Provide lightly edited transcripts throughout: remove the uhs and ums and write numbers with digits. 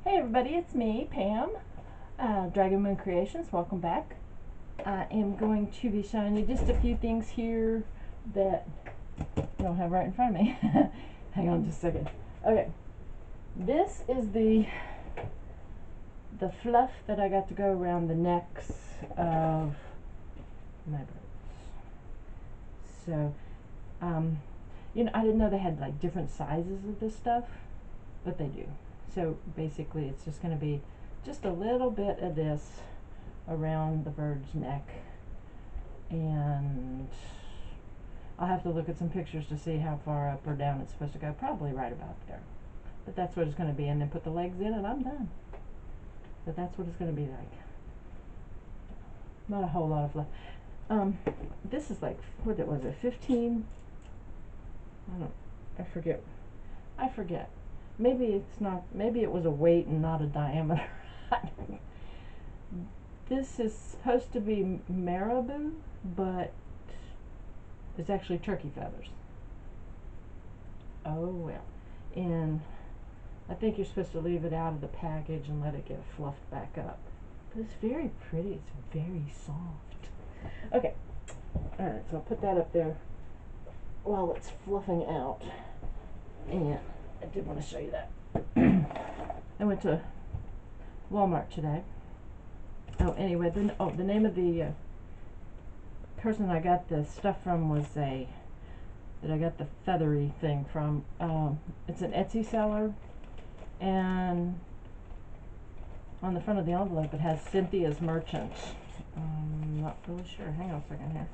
Hey everybody, it's me, Pam, Dragon Moon Creations. Welcome back. I am going to be showing you just a few things here that I don't have right in front of me. Hang on just a second. Okay, this is the fluff that I got to go around the necks of my birds. So, I didn't know they had like different sizes of this stuff, but they do. So basically it's just going to be just a little bit of this around the bird's neck, and I'll have to look at some pictures to see how far up or down it's supposed to go. Probably right about there, but that's what it's going to be, and then put the legs in and I'm done. But that's what it's going to be like. Not a whole lot of fluff. This is like, what was it, 15? I forget. Maybe it's not, maybe it was a weight and not a diameter. This is supposed to be marabou, but it's actually turkey feathers. Oh well. And I think you're supposed to leave it out of the package and let it get fluffed back up. But it's very pretty, it's very soft. Okay, alright, so I'll put that up there while it's fluffing out. And I did want to show you that. I went to Walmart today. Oh, anyway, the name of the person I got the stuff from was that I got the feathery thing from. It's an Etsy seller, and on the front of the envelope it has Cynthia's Merchant. I'm not really sure. Hang on a second here.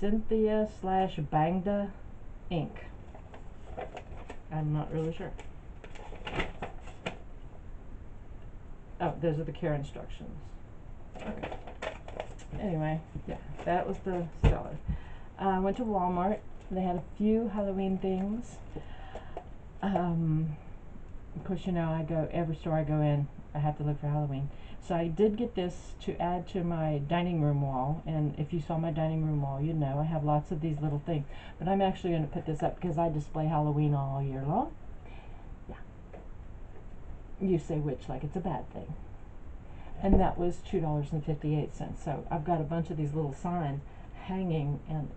Cynthia/Bangda Inc. I'm not really sure. Oh, those are the care instructions. Okay. Anyway, yeah, that was the seller. I went to Walmart. They had a few Halloween things. Of course, every store I go in, I have to look for Halloween. So I did get this to add to my dining room wall, and if you saw my dining room wall, you'd know I have lots of these little things. But I'm actually going to put this up because I display Halloween all year long. Yeah. You say which like it's a bad thing. And that was $2.58. So I've got a bunch of these little signs hanging in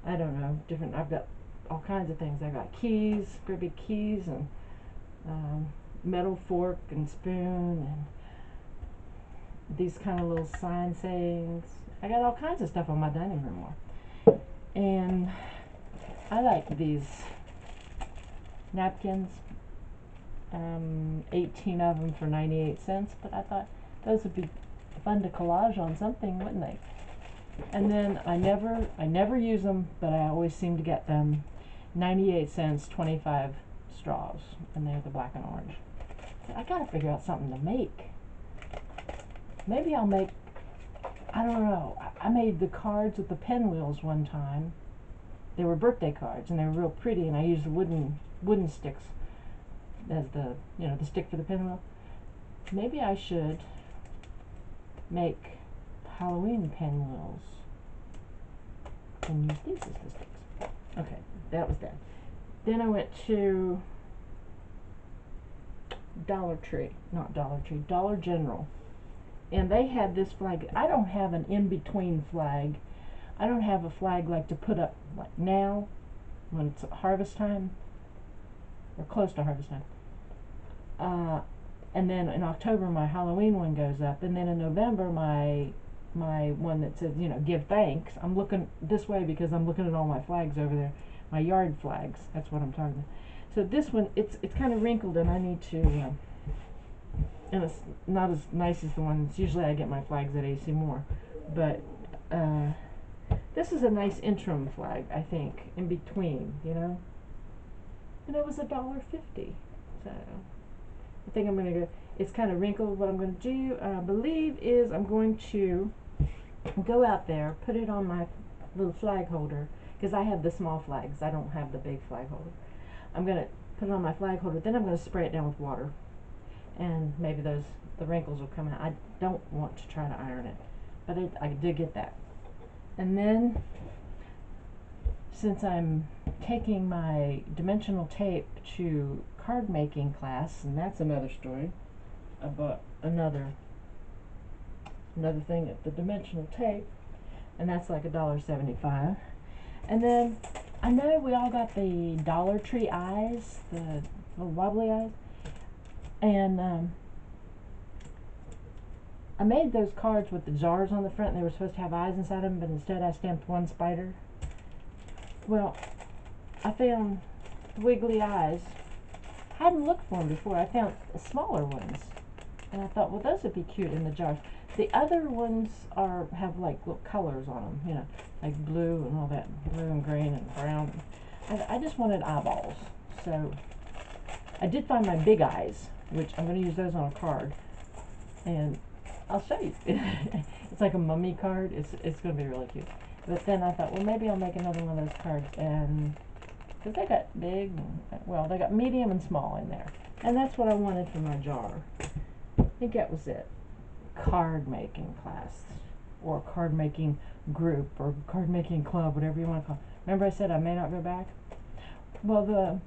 I don't know, I've got all kinds of things. I've got keys, great big keys, and metal fork and spoon, and these kind of little sign sayings. I got all kinds of stuff on my dining room wall. And I like these napkins. 18 of them for 98 cents, but I thought those would be fun to collage on something, wouldn't they? And then I never use them, but I always seem to get them. 98 cents, 25 straws, and they're the black and orange. So I gotta figure out something to make. Maybe I'll make, I don't know, I made the cards with the pinwheels one time. They were birthday cards, and they were real pretty, and I used wooden sticks as the stick for the pinwheel. Maybe I should make Halloween pinwheels and use these as the sticks. Okay, that was that. Then I went to Dollar General, and they had this flag. I don't have an in-between flag. I don't have a flag like to put up like now when it's harvest time or close to harvest time. And then in October my Halloween one goes up, and then in November my one that says, give thanks. I'm looking this way because I'm looking at all my flags over there, my yard flags. That's what I'm talking about. So this one, it's kind of wrinkled, and I need to, and it's not as nice as the ones. Usually I get my flags at AC Moore, but this is a nice interim flag, I think, in between, and it was $1.50. So I think I'm going to go, it's kind of wrinkled. What I'm going to do, I believe, is I'm going to go out there, put it on my little flag holder, because I have the small flags. I don't have the big flag holder. I'm going to put it on my flag holder, then I'm going to spray it down with water, and maybe the wrinkles will come out. I don't want to try to iron it, but I did get that. And then since I'm taking my dimensional tape to card making class, and that's another story. I bought another thing at the dimensional tape, and that's like $1.75. And then I know we all got the Dollar Tree eyes, the little wobbly eyes, and I made those cards with the jars on the front, and they were supposed to have eyes inside them, but instead I stamped one spider. Well, I found the wiggly eyes. I hadn't looked for them before. I found smaller ones, and I thought, well, those would be cute in the jars. The other ones have like little colors on them, you know, like blue and all that, blue and green and brown. I just wanted eyeballs, so I did find my big eyes, which I'm going to use those on a card, and I'll show you. It's like a mummy card. It's going to be really cute. But then I thought, well, maybe I'll make another one of those cards, and because they got big, well, they got medium and small in there, and that's what I wanted for my jar. I think that was it. Card making class, or card making group, or card making club, whatever you want to call it. Remember I said I may not go back? Well,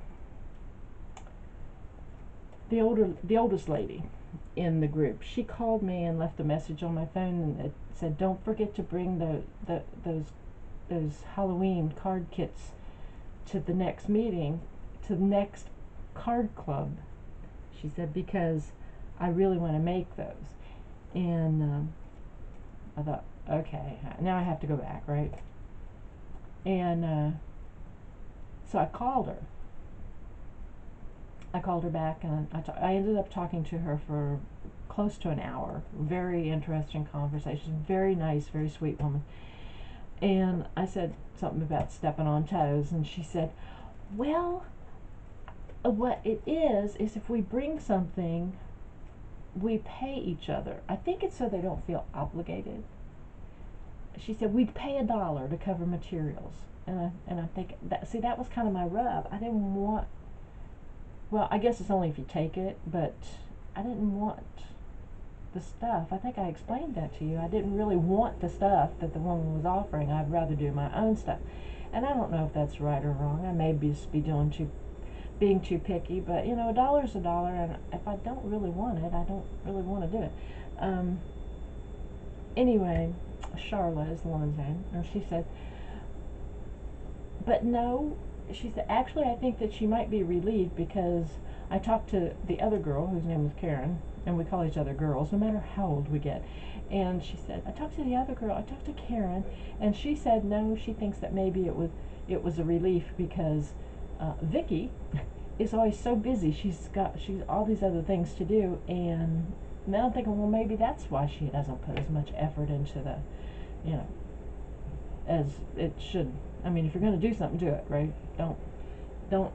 the oldest lady in the group, she called me and left a message on my phone, and it said, don't forget to bring those Halloween card kits to the next meeting, to the next card club, she said, because I really want to make those. And I thought, okay, now I have to go back, right? And so I called her. Back, and I ended up talking to her for close to an hour. Very interesting conversation. Very nice, very sweet woman. And I said something about stepping on toes, and she said, well, what it is if we bring something, we pay each other. I think it's so they don't feel obligated. She said we'd pay $1 to cover materials, and I think that was kind of my rub. I didn't want. Well, I guess it's only if you take it, but I didn't want the stuff. I think I explained that to you. I didn't really want the stuff that the woman was offering. I'd rather do my own stuff, and I don't know if that's right or wrong. I may be being too picky, but you know, $1's $1, and if I don't really want it, I don't really want to do it. Anyway, Charla is the woman's name, and she said, but no, she said, actually, I think that she might be relieved, because I talked to the other girl, whose name was Karen, and we call each other girls, no matter how old we get. And she said, I talked to the other girl, I talked to Karen, and she said, no, she thinks that maybe it was a relief, because Vicky is always so busy. She's all these other things to do, and now I'm thinking, well, maybe that's why she doesn't put as much effort into the, you know, as it should. I mean, if you're going to do something, do it, right? Don't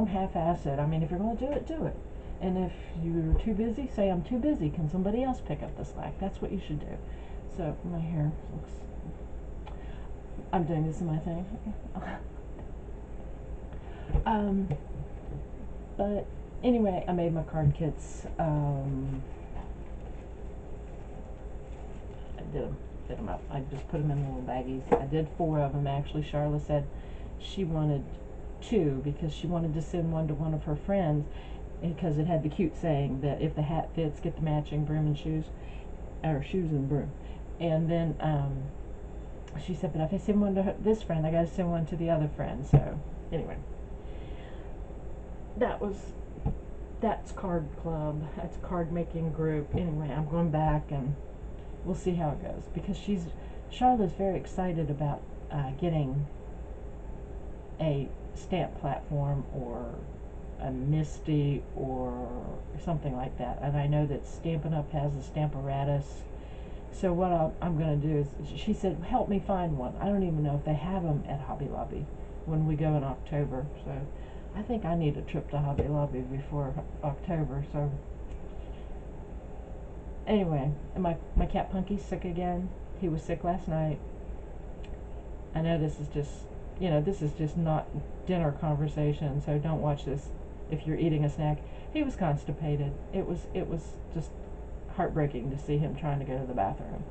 half-ass it. I mean, if you're going to do it, do it. And if you're too busy, say, I'm too busy. Can somebody else pick up the slack? That's what you should do. So my hair looks. I'm doing this in my thing. But anyway, I made my card kits. I did them up. I just put them in little baggies. I did 4 of them, actually. Charla said she wanted 2, because she wanted to send one to one of her friends, because it had the cute saying that if the hat fits, get the matching broom and shoes, or shoes and broom. And then she said, but if I send one to this friend, I got to send one to the other friend. So anyway, that's card club. That's card making group. Anyway, I'm going back, and we'll see how it goes, because Charlotte's very excited about getting a stamp platform, or a Misty, or something like that. And I know that Stampin' Up! Has a Stamparatus. So what I'm going to do is, she said, help me find one. I don't even know if they have them at Hobby Lobby when we go in October. So I think I need a trip to Hobby Lobby before October. So anyway, my cat Punky's sick again. He was sick last night. I know this is just not dinner conversation, so don't watch this if you're eating a snack. He was constipated. It was just heartbreaking to see him trying to go to the bathroom.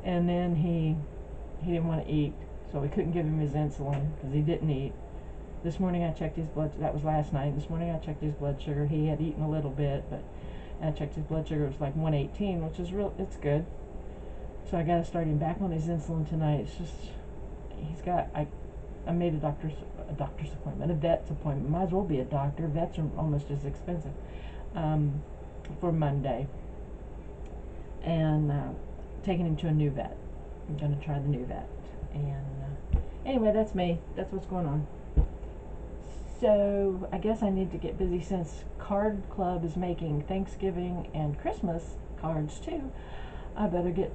And then he didn't want to eat. so we couldn't give him his insulin because he didn't eat. This morning I checked his blood. That was last night. This morning I checked his blood sugar. He had eaten a little bit, but I checked his blood sugar. It was like 118, which is real. It's good. So I got to start him back on his insulin tonight. It's just he's got. I made a doctor's appointment, a vet's appointment. Might as well be a doctor. Vets are almost as expensive. For Monday, and taking him to a new vet. I'm gonna try the new vet. And anyway, that's me. That's what's going on. So I guess I need to get busy since Card Club is making Thanksgiving and Christmas cards too. I better get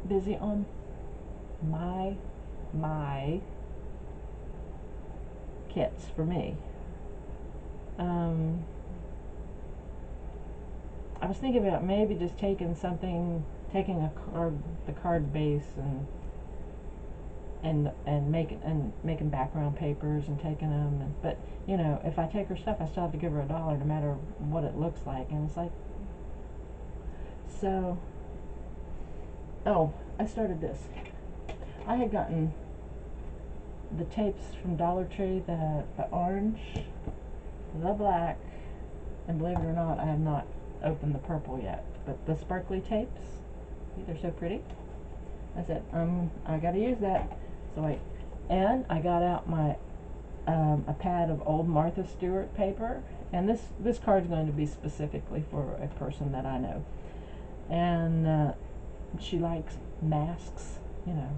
busy on my kits for me. I was thinking about maybe just taking a card, the card base, and making background papers and taking them. But you know, if I take her stuff, I still have to give her $1, no matter what it looks like. And it's like, so. Oh, I started this. I had gotten the tapes from Dollar Tree, the orange, the black, and believe it or not, I have not opened the purple yet. But the sparkly tapes, they're so pretty. I said, I gotta use that. So and I got out my a pad of old Martha Stewart paper, and this card's going to be specifically for a person that I know, and she likes masks. You know,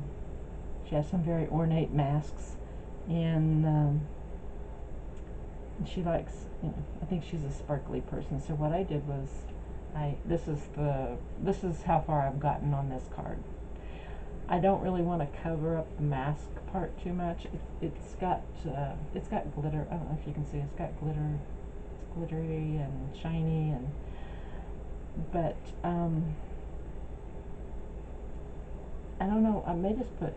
she has some very ornate masks, and she likes, you know, I think she's a sparkly person. So what I did was, this is how far I've gotten on this card. I don't really want to cover up the mask part too much. It's got glitter. I don't know if you can see. It's got glitter. It's glittery and shiny, but I don't know. I may just put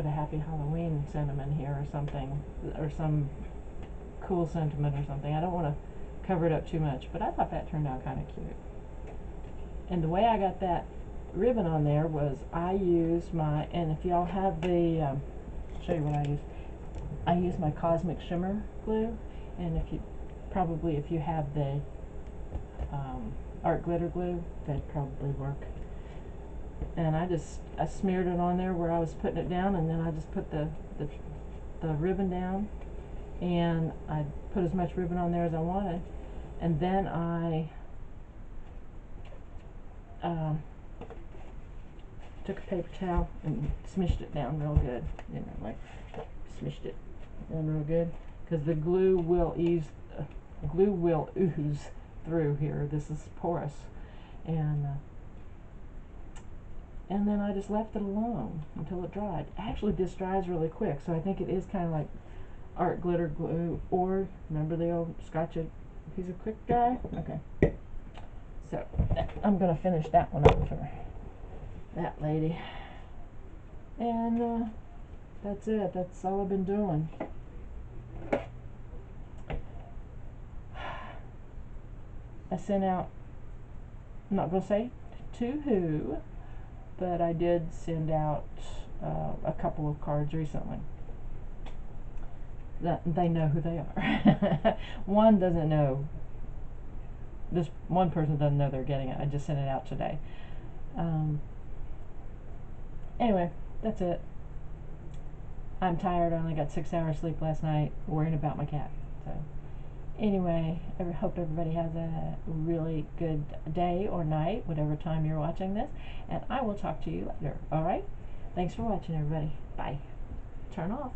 a Happy Halloween sentiment here or something, or some cool sentiment or something. I don't want to cover it up too much, but I thought that turned out kind of cute. And the way I got that ribbon on there was I used my, and if y'all have the, I'll show you what I use my Cosmic Shimmer glue, and if you have the art glitter glue, that'd probably work. And I smeared it on there where I was putting it down, and then I just put the ribbon down, and I put as much ribbon on there as I wanted, and then I took a paper towel and smushed it down real good, you know, like smushed it down real good, because the glue will ooze through here. This is porous, and then I just left it alone until it dried. Actually, this dries really quick, so I think it is kind of like art glitter glue, or remember the old Scotch He's a quick guy? Okay. So, I'm going to finish that one up for that lady. And that's it. That's all I've been doing. I sent out, I'm not going to say to who, but I did send out a couple of cards recently. That they know who they are. One doesn't know. This one person doesn't know they're getting it. I just sent it out today. Anyway, that's it. I'm tired. I only got 6 hours sleep last night worrying about my cat. So anyway, I hope everybody has a really good day or night, whatever time you're watching this, and I will talk to you later. Alright? Thanks for watching, everybody. Bye. Turn off.